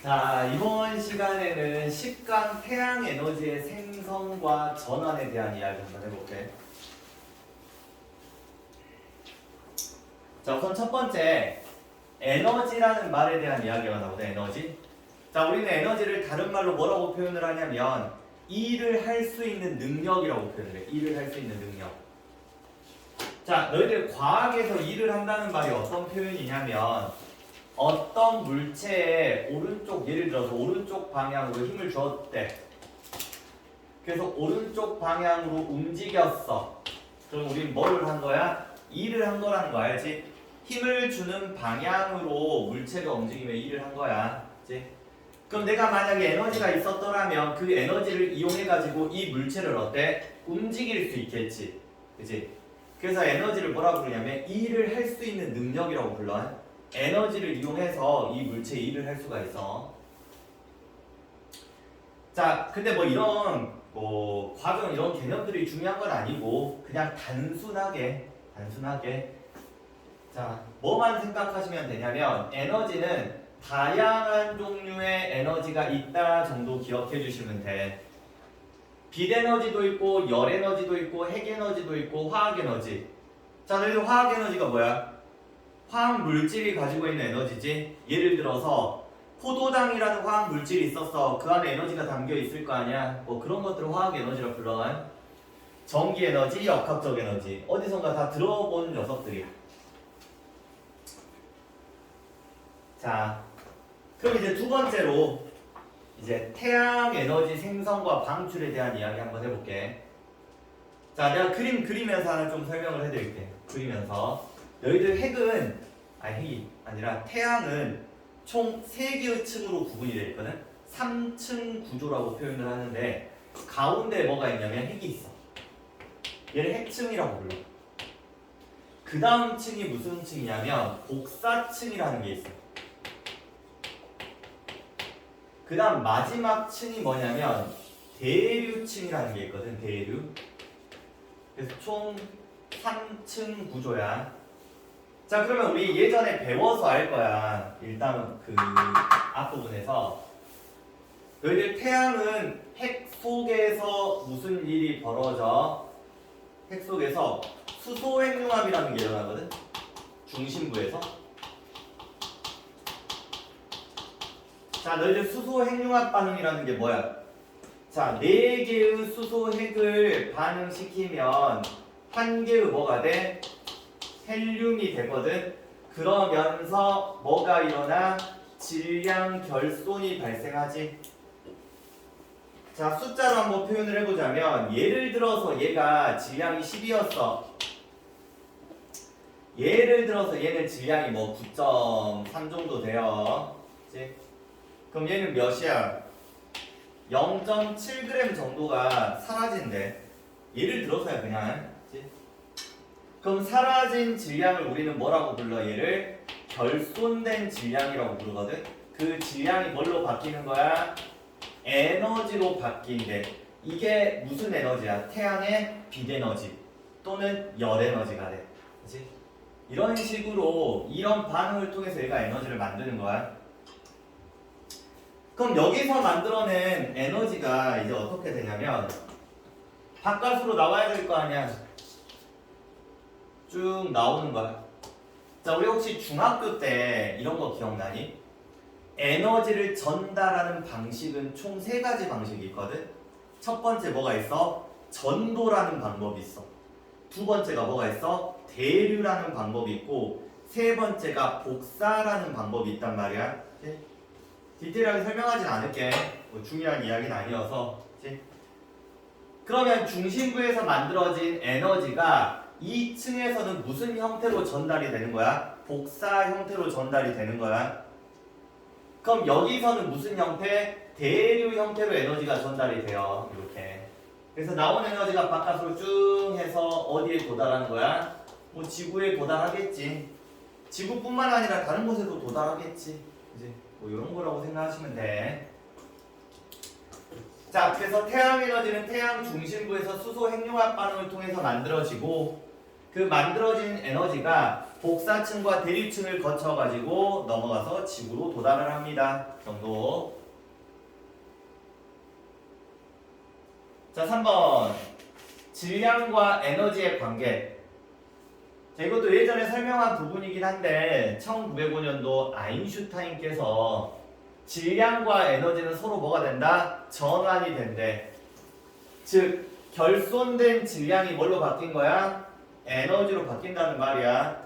자, 이번 시간에는 10강 태양 에너지의 생성과 전환에 대한 이야기 한번 해볼게. 자, 우선 첫 번째, 에너지라는 말에 대한 이야기가 나오네, 에너지. 자, 우리는 에너지를 다른 말로 뭐라고 표현을 하냐면, 일을 할 수 있는 능력이라고 표현을 해. 일을 할 수 있는 능력. 자, 너희들 과학에서 일을 한다는 말이 어떤 표현이냐면, 어떤 물체에 오른쪽, 예를 들어서 오른쪽 방향으로 힘을 주었대. 그래서 오른쪽 방향으로 움직였어. 그럼 우린 뭐를 한 거야? 일을 한 거라는 거 알지? 힘을 주는 방향으로 물체가 움직이면 일을 한 거야. 그치? 그럼 내가 만약에 에너지가 있었더라면 그 에너지를 이용해가지고 이 물체를 어때? 움직일 수 있겠지. 그치? 그래서 에너지를 뭐라고 부르냐면 일을 할 수 있는 능력이라고 불러. 에너지를 이용해서 이 물체에 일을 할 수가 있어. 자, 근데 뭐 이런 과정 이런 개념들이 중요한 건 아니고 그냥 단순하게 자, 뭐만 생각하시면 되냐면 에너지는 다양한 종류의 에너지가 있다 정도 기억해 주시면 돼. 빛 에너지도 있고 열 에너지도 있고 핵 에너지도 있고 화학 에너지. 자, 너희들 화학 에너지가 뭐야? 화학 물질이 가지고 있는 에너지지. 예를 들어서 포도당이라는 화학 물질이 있었어. 그 안에 에너지가 담겨 있을 거 아니야. 뭐 그런 것들을 화학 에너지라 불러. 전기 에너지, 역학적 에너지. 어디선가 다 들어본 녀석들이야. 자, 그럼 이제 두 번째로 이제 태양 에너지 생성과 방출에 대한 이야기 한번 해볼게. 자, 내가 그림 그리면서 하나 좀 설명을 해드릴게. 그리면서 너희들 핵이 아니라 태양은 총 3개의 층으로 구분이 되어 있거든. 3층 구조라고 표현을 하는데 가운데 뭐가 있냐면 핵이 있어. 얘를 핵층이라고 불러. 그 다음 층이 무슨 층이냐면 복사층이라는 게 있어. 그 다음 마지막 층이 뭐냐면 대류층이라는 게 있거든. 대류. 그래서 총 3층 구조야. 자, 그러면 우리 예전에 배워서 알 거야. 일단 그 앞부분에서 너희들 태양은 핵 속에서 무슨 일이 벌어져? 핵 속에서 수소핵융합이라는 게 일어나거든. 중심부에서. 자, 너희들 수소핵융합 반응이라는 게 뭐야? 자, 4개의 수소핵을 반응시키면 한 개의 뭐가 돼? 헬륨이 되거든. 그러면서 뭐가 일어나? 질량 결손이 발생하지. 자, 숫자로 한번 표현을 해보자면 예를 들어서 얘가 질량이 10이었어. 예를 들어서 얘는 질량이 뭐 9.3 정도 돼요. 그치? 그럼 얘는 몇이야? 0.7g 정도가 사라진대. 예를 들어서야 그냥. 그치? 그럼 사라진 질량을 우리는 뭐라고 불러? 얘를 결손된 질량이라고 부르거든. 그 질량이 뭘로 바뀌는 거야? 에너지로 바뀐대. 이게 무슨 에너지야? 태양의 빛 에너지 또는 열 에너지가 돼. 그치? 이런 식으로 이런 반응을 통해서 얘가 에너지를 만드는 거야. 그럼 여기서 만들어낸 에너지가 이제 어떻게 되냐면 바깥으로 나와야 될 거 아니야. 쭉 나오는 거야. 자, 우리 혹시 중학교 때 이런 거 기억나니? 에너지를 전달하는 방식은 총 3가지 방식이 있거든. 첫 번째 뭐가 있어? 전도라는 방법이 있어. 두 번째가 뭐가 있어? 대류라는 방법이 있고 세 번째가 복사라는 방법이 있단 말이야. 오케이? 디테일하게 설명하진 않을게. 뭐 중요한 이야기는 아니어서. 오케이? 그러면 중심부에서 만들어진 에너지가 2층에서는 무슨 형태로 전달이 되는 거야? 복사 형태로 전달이 되는 거야. 그럼 여기서는 무슨 형태? 대류 형태로 에너지가 전달이 돼요. 이렇게. 그래서 나온 에너지가 바깥으로 쭉 해서 어디에 도달하는 거야? 뭐 지구에 도달하겠지. 지구뿐만 아니라 다른 곳에도 도달하겠지. 이제 뭐 이런 거라고 생각하시면 돼. 자, 그래서 태양 에너지는 태양 중심부에서 수소 핵융합 반응을 통해서 만들어지고 그 만들어진 에너지가 복사층과 대립층을 거쳐가지고 넘어가서 지구로 도달을 합니다. 정도. 자, 3번. 질량과 에너지의 관계. 자, 이것도 예전에 설명한 부분이긴 한데 1905년도 아인슈타인께서 질량과 에너지는 서로 뭐가 된다? 전환이 된대. 즉 결손된 질량이 뭘로 바뀐 거야? 에너지로 바뀐다는 말이야.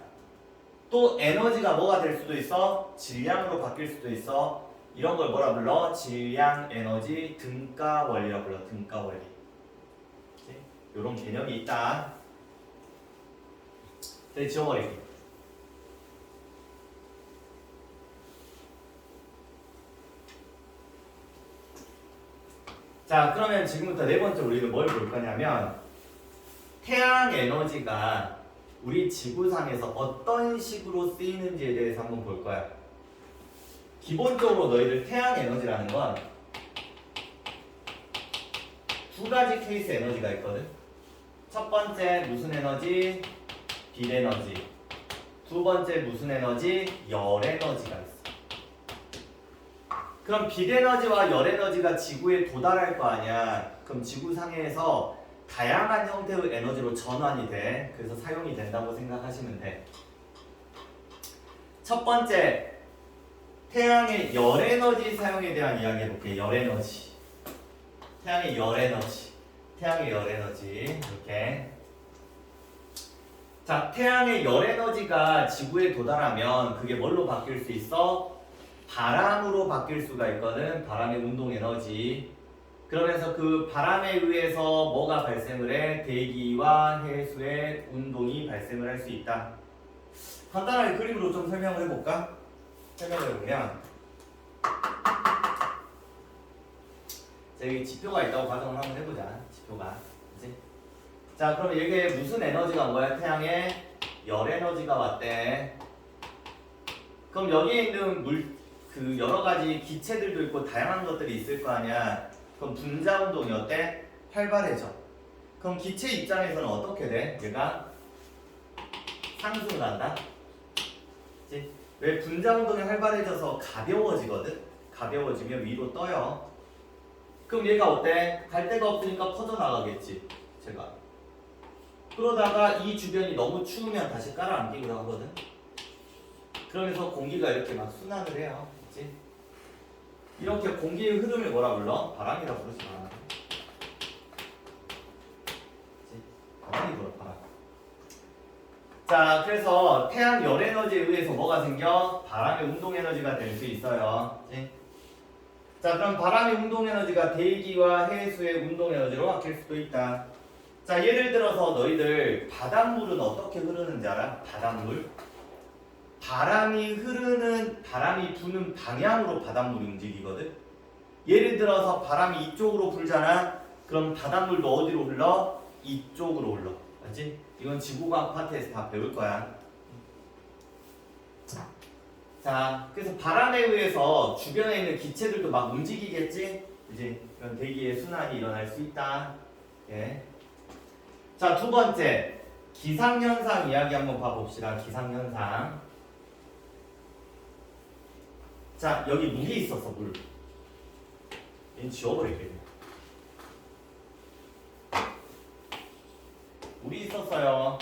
또 에너지가 뭐가 될 수도 있어? 질량으로 바뀔 수도 있어. 이런 걸 뭐라 불러? 질량 에너지 등가 원리라 불러. 등가 원리. 이런 개념이 있다. 네, 지워버리기. 자, 그러면 지금부터 네 번째 우리는 뭘 볼 거냐면 태양 에너지가 우리 지구상에서 어떤 식으로 쓰이는지에 대해서 한번 볼 거야. 기본적으로 너희들 태양 에너지라는 건 두 가지 케이스 에너지가 있거든. 첫 번째 무슨 에너지? 빛 에너지. 두 번째 무슨 에너지? 열 에너지가 있어. 그럼 빛 에너지와 열 에너지가 지구에 도달할 거 아니야. 그럼 지구상에서 다양한 형태의 에너지로 전환이 돼. 그래서 사용이 된다고 생각하시면 돼. 첫 번째, 태양의 열 에너지 사용에 대한 이야기 해볼게. 열 에너지. 태양의 열 에너지. 태양의 열 에너지. 이렇게. 자, 태양의 열 에너지가 지구에 도달하면 그게 뭘로 바뀔 수 있어? 바람으로 바뀔 수가 있거든. 바람의 운동 에너지. 그러면서 그 바람에 의해서 뭐가 발생을 해? 대기와 해수의 운동이 발생을 할 수 있다. 간단하게 그림으로 좀 설명을 해볼까? 설명을 해보면 자, 여기 지표가 있다고 가정을 한번 해보자. 지표가. 그치? 자, 그럼 여기에 무슨 에너지가 온 거야? 태양에 열 에너지가 왔대. 그럼 여기에 있는 여러 가지 기체들도 있고 다양한 것들이 있을 거 아니야. 그럼 분자 운동이 어때? 활발해져. 그럼 기체 입장에서는 어떻게 돼? 얘가 상승을 한다. 그치? 왜 분자 운동이 활발해져서 가벼워지거든? 가벼워지면 위로 떠요. 그럼 얘가 어때? 갈 데가 없으니까 퍼져나가겠지. 제가. 그러다가 이 주변이 너무 추우면 다시 깔아앉기도 하거든. 그러면서 공기가 이렇게 막 순환을 해요. 그치? 이렇게 공기의 흐름을 뭐라 불러? 바람이라 부르지 마. 그치? 바람이 불어, 바람. 자, 그래서 태양 열 에너지에 의해서 뭐가 생겨? 바람의 운동 에너지가 될 수 있어요. 그치? 자, 그럼 바람의 운동 에너지가 대기와 해수의 운동 에너지로 바뀔 수도 있다. 자, 예를 들어서 너희들 바닷물은 어떻게 흐르는지 알아? 바닷물? 바람이 부는 방향으로 바닷물이 움직이거든. 예를 들어서 바람이 이쪽으로 불잖아. 그럼 바닷물도 어디로 흘러? 이쪽으로 흘러. 알지? 이건 지구과학 파트에서 다 배울 거야. 자, 그래서 바람에 의해서 주변에 있는 기체들도 막 움직이겠지? 그지? 이런 대기의 순환이 일어날 수 있다. 예. 자, 두 번째. 기상현상 이야기 한번 봐봅시다. 기상현상. 자, 여기 물이 있었어, 물. 얘는 지워버릴게요. 물이 있었어요.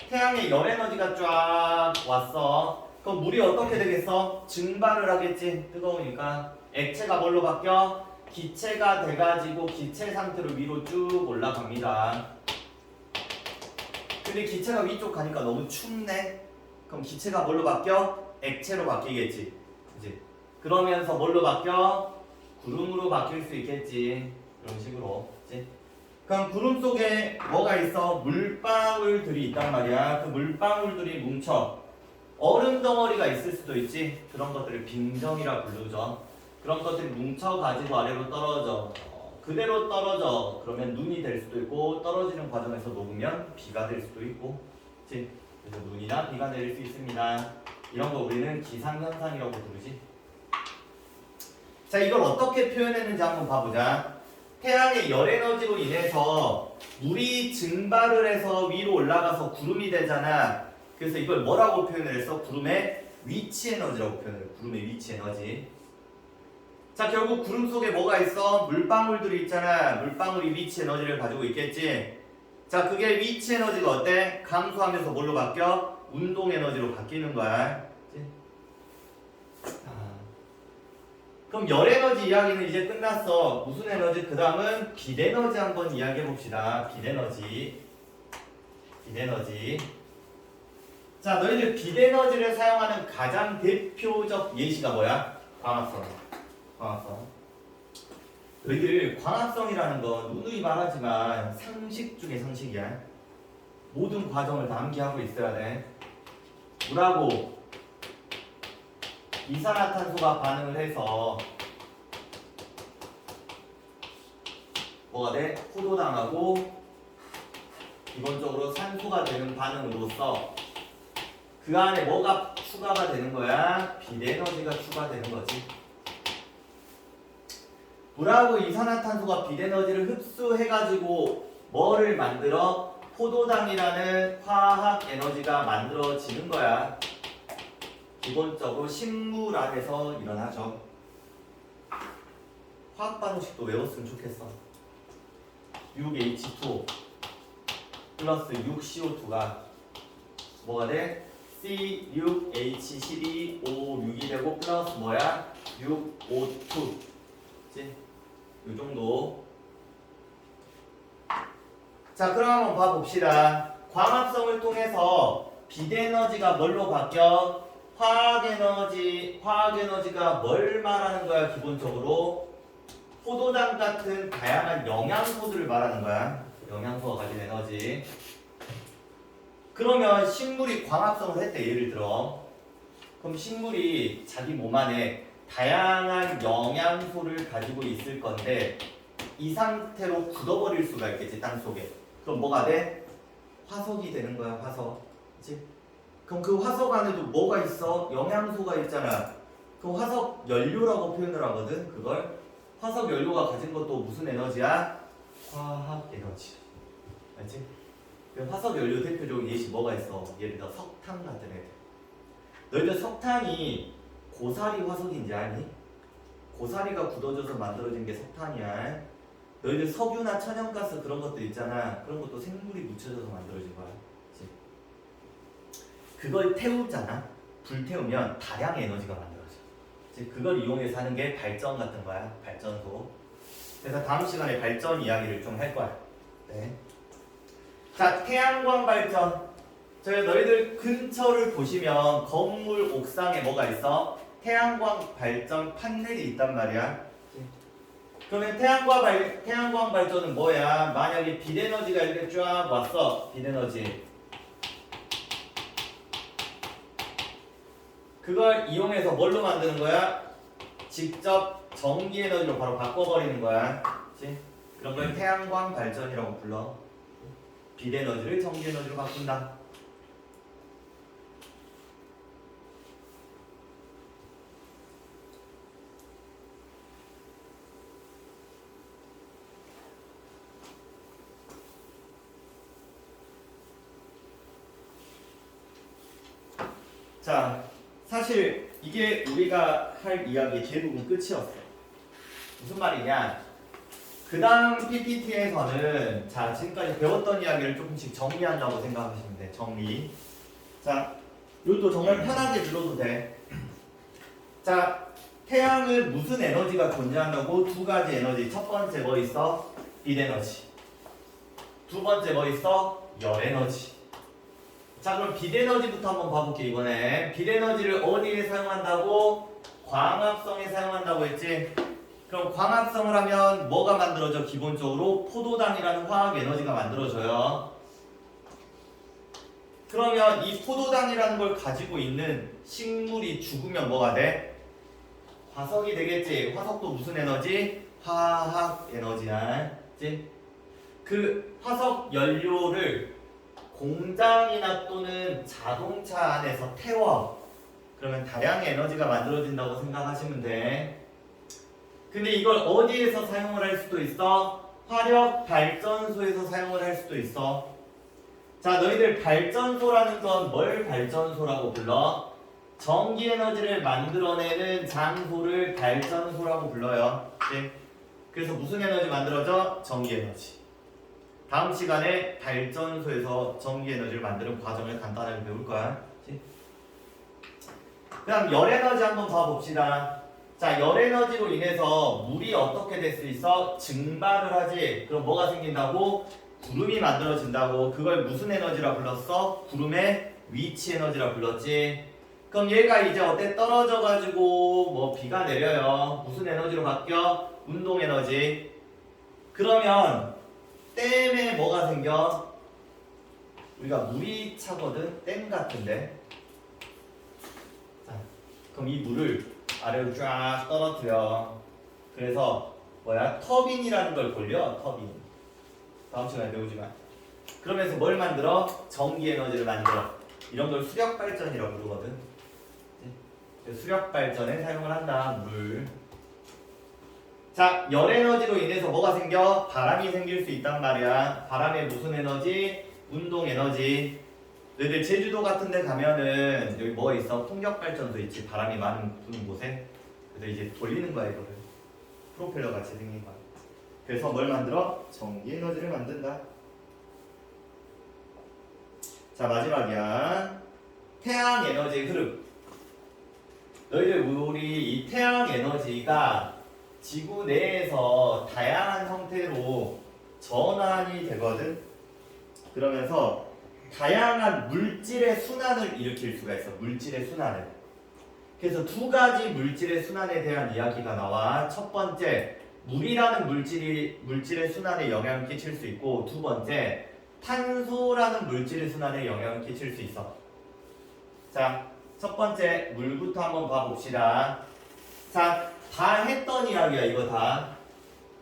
태양의 열 에너지가 쫙 왔어. 그럼 물이 어떻게 되겠어? 증발을 하겠지. 뜨거우니까. 액체가 뭘로 바뀌어? 기체가 돼가지고 기체 상태로 위로 쭉 올라갑니다. 근데 기체가 위쪽 가니까 너무 춥네. 그럼 기체가 뭘로 바뀌어? 액체로 바뀌겠지. 그치? 그러면서 뭘로 바뀌어? 구름으로 바뀔 수 있겠지. 이런 식으로. 그치? 그럼 구름 속에 뭐가 있어? 물방울들이 있단 말이야. 그 물방울들이 뭉쳐. 얼음 덩어리가 있을 수도 있지. 그런 것들을 빙정이라 부르죠. 그런 것들이 뭉쳐가지고 아래로 떨어져. 그대로 떨어져. 그러면 눈이 될 수도 있고, 떨어지는 과정에서 녹으면 비가 될 수도 있고. 그치? 그래서 눈이나 비가 내릴 수 있습니다. 이런 거 우리는 기상현상이라고 부르지. 자, 이걸 어떻게 표현했는지 한번 봐보자. 태양의 열 에너지로 인해서 물이 증발을 해서 위로 올라가서 구름이 되잖아. 그래서 이걸 뭐라고 표현을 했어? 구름의 위치 에너지라고 표현을 해. 구름의 위치 에너지. 자, 결국 구름 속에 뭐가 있어? 물방울들이 있잖아. 물방울이 위치 에너지를 가지고 있겠지. 자, 그게 위치 에너지가 어때? 감소하면서 뭘로 바뀌어? 운동 에너지로 바뀌는 거야. 그치? 그럼 열 에너지 이야기는 이제 끝났어. 무슨 에너지? 그 다음은 빛 에너지 한번 이야기해 봅시다. 빛 에너지. 빛 에너지. 자, 너희들 빛 에너지를 사용하는 가장 대표적 예시가 뭐야? 광합성. 광합성. 너희들 광합성이라는 건 누누이 말하지만 상식 중에 상식이야. 모든 과정을 다 암기하고 있어야 돼. 물하고 이산화탄소가 반응을 해서 뭐가 돼? 포도당하고 기본적으로 산소가 되는 반응으로서 그 안에 뭐가 추가가 되는 거야? 빛 에너지가 추가되는 거지. 물하고 이산화탄소가 빛 에너지를 흡수해가지고 뭐를 만들어? 포도당이라는 화학 에너지가 만들어지는 거야. 기본적으로 식물 안에서 일어나죠. 화학 반응식도 외웠으면 좋겠어. 6H2O 플러스 6CO2가 뭐가 돼? C6H12O6이 되고 플러스 뭐야? 6O2. 그치? 이 정도. 자, 그럼 한번 봐봅시다. 광합성을 통해서 빛 에너지가 뭘로 바뀌어? 화학 에너지가 뭘 말하는 거야? 기본적으로 포도당 같은 다양한 영양소들을 말하는 거야. 영양소가 가진 에너지. 그러면 식물이 광합성을 했대. 예를 들어. 그럼 식물이 자기 몸 안에 다양한 영양소를 가지고 있을 건데 이 상태로 굳어버릴 수가 있겠지. 땅속에. 그럼 뭐가 돼? 화석이 되는 거야. 화석. 그치? 그럼 그 화석 안에도 뭐가 있어? 영양소가 있잖아. 그럼 화석 연료라고 표현을 하거든. 그걸 화석 연료가 가진 것도 무슨 에너지야? 화학 에너지. 알지? 화석 연료 대표적인 예시 뭐가 있어? 예를 들어 석탄 같은 애들. 너희들 석탄이 고사리 화석인지 아니? 고사리가 굳어져서 만들어진 게 석탄이야. 너희들 석유나 천연가스 그런 것도 있잖아. 그런 것도 생물이 묻혀져서 만들어진 거야. 그치? 그걸 태우잖아. 불 태우면 다량의 에너지가 만들어져. 그치? 그걸 이용해서 하는 게 발전 같은 거야. 발전소. 그래서 다음 시간에 발전 이야기를 좀 할 거야. 네. 자, 태양광 발전. 너희들 근처를 보시면 건물 옥상에 뭐가 있어? 태양광 발전 판넬이 있단 말이야. 그러면 태양광 발전은 뭐야? 만약에 빛 에너지가 이렇게 쫙 왔어. 빛 에너지. 그걸 이용해서 뭘로 만드는 거야? 직접 전기 에너지로 바로 바꿔버리는 거야. 그치? 그런 걸 태양광 발전이라고 불러. 빛 에너지를 전기 에너지로 바꾼다. 자, 사실 이게 우리가 할 이야기 대부분 끝이었어. 무슨 말이냐? 그 다음 PPT에서는 자, 지금까지 배웠던 이야기를 조금씩 정리한다고 생각하시면 돼. 정리. 자, 이것도 정말 편하게 들어도 돼. 자, 태양은 무슨 에너지가 존재한다고? 두 가지 에너지. 첫 번째 뭐 있어? 빛 에너지. 두 번째 뭐 있어? 열 에너지. 자, 그럼 빛 에너지부터 한번 봐볼게. 이번에 빛 에너지를 어디에 사용한다고? 광합성에 사용한다고 했지? 그럼 광합성을 하면 뭐가 만들어져? 기본적으로 포도당이라는 화학 에너지가 만들어져요. 그러면 이 포도당이라는 걸 가지고 있는 식물이 죽으면 뭐가 돼? 화석이 되겠지. 화석도 무슨 에너지? 화학 에너지야. 그치? 그 화석 연료를 공장이나 또는 자동차 안에서 태워. 그러면 다량의 에너지가 만들어진다고 생각하시면 돼. 근데 이걸 어디에서 사용을 할 수도 있어? 화력 발전소에서 사용을 할 수도 있어. 자, 너희들 발전소라는 건 뭘 발전소라고 불러? 전기 에너지를 만들어내는 장소를 발전소라고 불러요. 네? 그래서 무슨 에너지 만들어져? 전기 에너지. 다음 시간에 발전소에서 전기 에너지를 만드는 과정을 간단하게 배울 거야. 네? 그다음 열 에너지 한번 봐봅시다. 자, 열 에너지로 인해서 물이 어떻게 될 수 있어? 증발을 하지. 그럼 뭐가 생긴다고? 구름이 만들어진다고. 그걸 무슨 에너지라 불렀어? 구름의 위치 에너지라 불렀지. 그럼 얘가 이제 어때? 떨어져가지고 뭐 비가 내려요. 무슨 에너지로 바뀌어? 운동 에너지. 그러면 댐에 뭐가 생겨? 우리가 물이 차거든? 댐 같은데. 자, 그럼 이 물을 아래로 쫙 떨어뜨려. 그래서 뭐야? 터빈이라는 걸 돌려. 터빈. 다음 시간에 배우지만. 그러면서 뭘 만들어? 전기 에너지를 만들어. 이런 걸 수력 발전이라고 부르거든. 수력 발전에 사용을 한다. 물. 자, 열 에너지로 인해서 뭐가 생겨? 바람이 생길 수 있단 말이야. 바람의 무슨 에너지? 운동 에너지. 너희들 제주도 같은 데 가면은 여기 뭐 있어? 풍력 발전소 있지. 바람이 많은 부는 곳에. 그래서 이제 돌리는 거야, 이거를. 프로펠러 같이 생긴 거야. 그래서 뭘 만들어? 전기 에너지를 만든다. 자, 마지막이야. 태양 에너지의 흐름. 너희들 우리 이 태양 에너지가 지구 내에서 다양한 형태로 전환이 되거든. 그러면서 다양한 물질의 순환을 일으킬 수가 있어. 물질의 순환을. 그래서 두 가지 물질의 순환에 대한 이야기가 나와. 첫 번째, 물이라는 물질의 순환에 영향을 끼칠 수 있고, 두 번째, 탄소라는 물질의 순환에 영향을 끼칠 수 있어. 자, 첫 번째 물부터 한번 봐봅시다. 자, 다 했던 이야기야. 이거 다.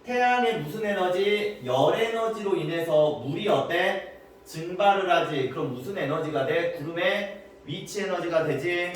태양의 무슨 에너지? 열 에너지로 인해서 물이 어때? 증발을 하지. 그럼 무슨 에너지가 돼? 구름의 위치 에너지가 되지.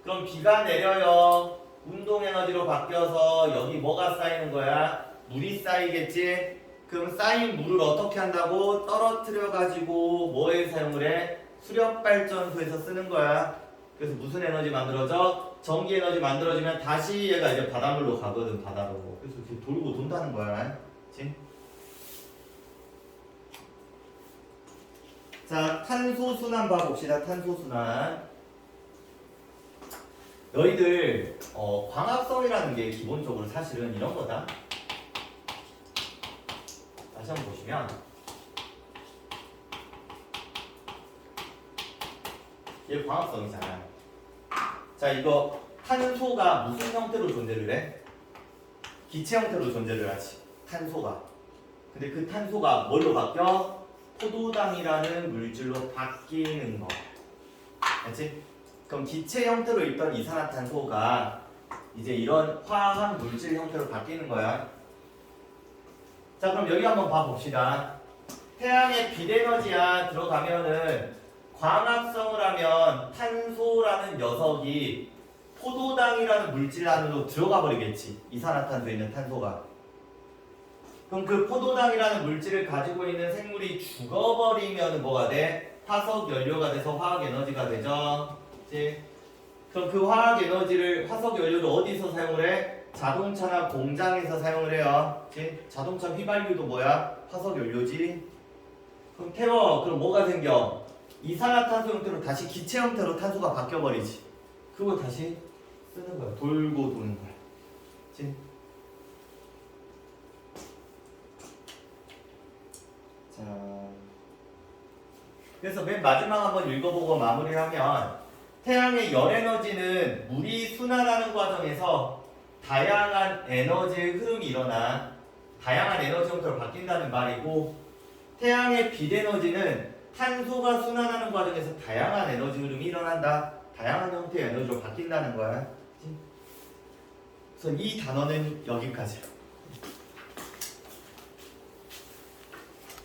그럼 비가 내려요. 운동 에너지로 바뀌어서 여기 뭐가 쌓이는 거야? 물이 쌓이겠지. 그럼 쌓인 물을 어떻게 한다고? 떨어뜨려 가지고 뭐에 사용을 해? 수력 발전소에서 쓰는 거야. 그래서 무슨 에너지 만들어져? 전기 에너지 만들어지면 다시 얘가 이제 바닷물로 가거든. 바다로. 그래서 이렇게 돌고 돈다는 거야. 그치? 자, 탄소 순환 봐봅시다. 탄소 순환. 너희들 광합성이라는 게 기본적으로 사실은 이런 거다. 다시 한번 보시면 얘 광합성이잖아. 자, 이거 탄소가 무슨 형태로 존재를 해? 기체 형태로 존재를 하지. 탄소가. 근데 그 탄소가 뭘로 바뀌어? 포도당이라는 물질로 바뀌는 거. 알지? 그럼 기체 형태로 있던 이산화탄소가 이제 이런 화학 물질 형태로 바뀌는 거야. 자, 그럼 여기 한번 봐봅시다. 태양의 빛에너지야 들어가면은 광합성을 하면 탄소라는 녀석이 포도당이라는 물질 안으로 들어가 버리겠지. 이산화탄소에 있는 탄소가. 그럼 그 포도당이라는 물질을 가지고 있는 생물이 죽어버리면 뭐가 돼? 화석 연료가 돼서 화학 에너지가 되죠. 그치? 그럼 그 화학 에너지를 화석 연료를 어디서 사용을 해? 자동차나 공장에서 사용을 해요. 그치? 자동차 휘발유도 뭐야? 화석 연료지. 그럼 태워. 그럼 뭐가 생겨? 이산화탄소 형태로 다시 기체 형태로 탄소가 바뀌어버리지. 그거 다시 쓰는 거야. 돌고 도는 거야. 그치? 자, 그래서 맨 마지막 한번 읽어보고 마무리하면 태양의 열 에너지는 물이 순환하는 과정에서 다양한 에너지의 흐름이 일어나 다양한 에너지 형태로 바뀐다는 말이고, 태양의 빛 에너지는 탄소가 순환하는 과정에서 다양한 에너지 흐름이 일어난다. 다양한 형태의 에너지로 바뀐다는 거야. 그래서 이 단어는 여기까지야.